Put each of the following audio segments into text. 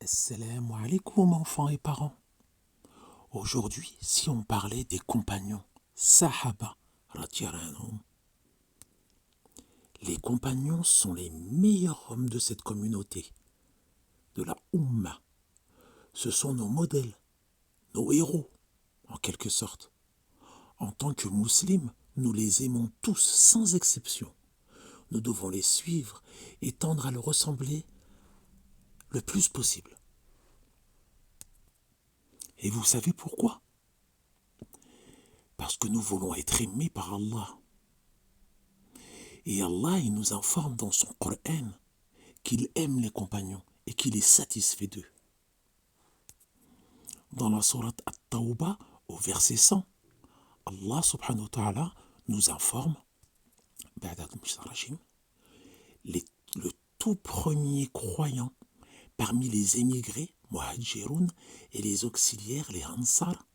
Assalamu alaikum enfants et parents. Aujourd'hui, si on parlait des compagnons, Sahaba, radiyallahu anhum, les compagnons sont les meilleurs hommes de cette communauté, de la Ummah. Ce sont nos modèles, nos héros, en quelque sorte. En tant que musulmans, nous les aimons tous sans exception. Nous devons les suivre et tendre à leur ressembler le plus possible. Et vous savez pourquoi? Parce que nous voulons être aimés par Allah. Et Allah, il nous informe dans son Coran qu'il aime les compagnons et qu'il est satisfait d'eux. Dans la sourate At-Tawbah, au verset 100, Allah subhanahu wa ta'ala nous informe le tout premier croyant parmi les émigrés, Muhajirun, et les auxiliaires, les Ansar,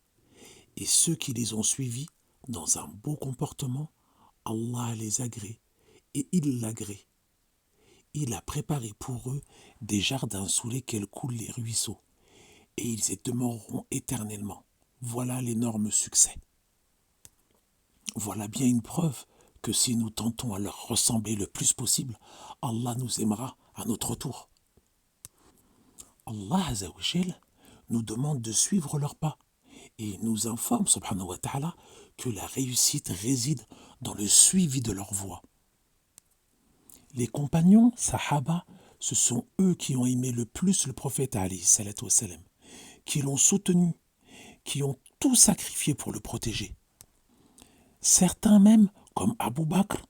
et ceux qui les ont suivis dans un beau comportement, Allah les agrée et il l'agrée. Il a préparé pour eux des jardins sous lesquels coulent les ruisseaux, et ils y demeureront éternellement. Voilà l'énorme succès. Voilà bien une preuve que si nous tentons à leur ressembler le plus possible, Allah nous aimera à notre tour. Allah Azzawajal nous demande de suivre leurs pas et il nous informe, subhanahu wa ta'ala, que la réussite réside dans le suivi de leur voie. Les compagnons, Sahaba, ce sont eux qui ont aimé le plus le prophète alayhi salatu wassalam, qui l'ont soutenu, qui ont tout sacrifié pour le protéger. Certains même, comme Abu Bakr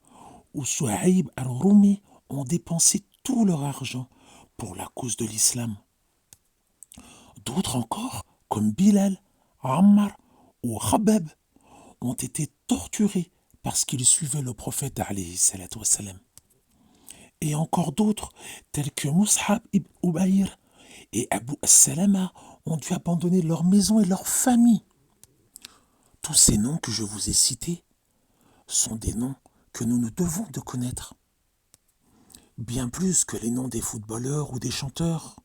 ou Suhaib al-Rumi, ont dépensé tout leur argent pour la cause de l'islam. D'autres encore, comme Bilal, Ammar ou Khabab, ont été torturés parce qu'ils suivaient le prophète alayhi salatu wassalam. Et encore d'autres, tels que Mus'ab ibn Ubayr et Abu Salama, ont dû abandonner leur maison et leur famille. Tous ces noms que je vous ai cités sont des noms que nous devons de connaître. Bien plus que les noms des footballeurs ou des chanteurs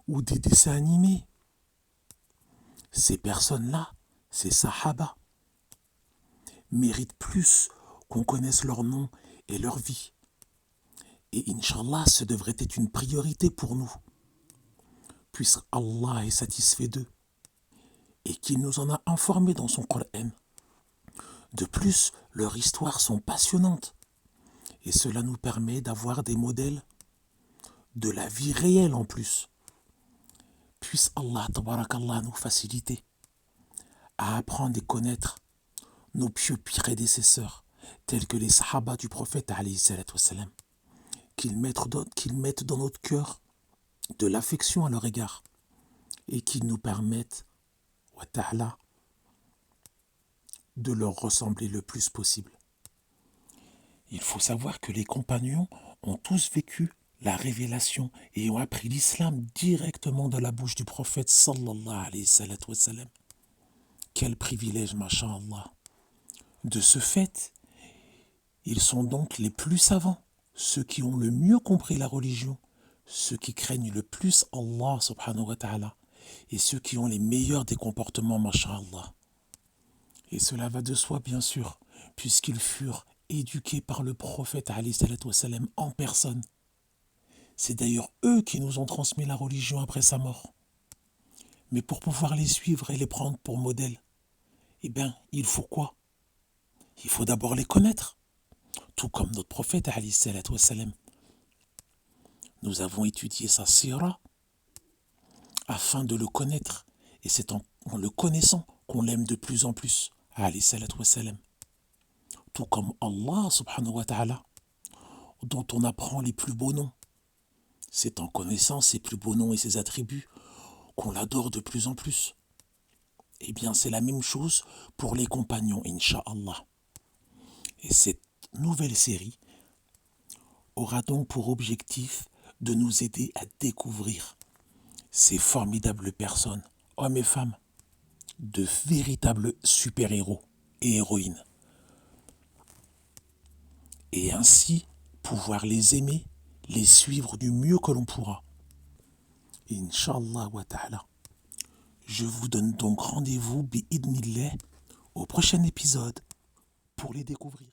ou des dessins animés. Ces personnes-là, ces Sahaba, méritent plus qu'on connaisse leur nom et leur vie. Et Inch'Allah, ce devrait être une priorité pour nous, puisque Allah est satisfait d'eux et qu'il nous en a informés dans son Coran. De plus, leurs histoires sont passionnantes et cela nous permet d'avoir des modèles de la vie réelle en plus. Puisse Allah, tabarakallah, nous faciliter à apprendre et connaître nos pieux prédécesseurs, tels que les Sahaba du prophète alayhi salatu wassalam, qu'ils mettent dans notre cœur de l'affection à leur égard et qu'ils nous permettent, wa ta'ala, de leur ressembler le plus possible. Il faut savoir que les compagnons ont tous vécu la révélation et ont appris l'islam directement de la bouche du prophète sallallahu alayhi wa sallam. Quel privilège, masha'Allah. De ce fait, ils sont donc les plus savants, ceux qui ont le mieux compris la religion, ceux qui craignent le plus Allah subhanahu wa ta'ala et ceux qui ont les meilleurs des comportements, masha'Allah. Et cela va de soi, bien sûr, puisqu'ils furent éduqués par le prophète alayhi salatu wassalam en personne. C'est d'ailleurs eux qui nous ont transmis la religion après sa mort. Mais pour pouvoir les suivre et les prendre pour modèle, eh bien, il faut quoi? Il faut d'abord les connaître, tout comme notre prophète alayhi salatu wassalam. Nous avons étudié sa sira afin de le connaître, et c'est en le connaissant qu'on l'aime de plus en plus, alayhi salatu wassalam. Tout comme Allah subhanahu wa ta'ala, dont on apprend les plus beaux noms. C'est en connaissant ses plus beaux noms et ses attributs qu'on l'adore de plus en plus. Eh bien, c'est la même chose pour les compagnons, Inch'Allah. Et cette nouvelle série aura donc pour objectif de nous aider à découvrir ces formidables personnes, hommes et femmes, de véritables super-héros et héroïnes. Et ainsi pouvoir les aimer, les suivre du mieux que l'on pourra. Inch'Allah wa ta'ala. Je vous donne donc rendez-vous, bi'idnillah, au prochain épisode pour les découvrir.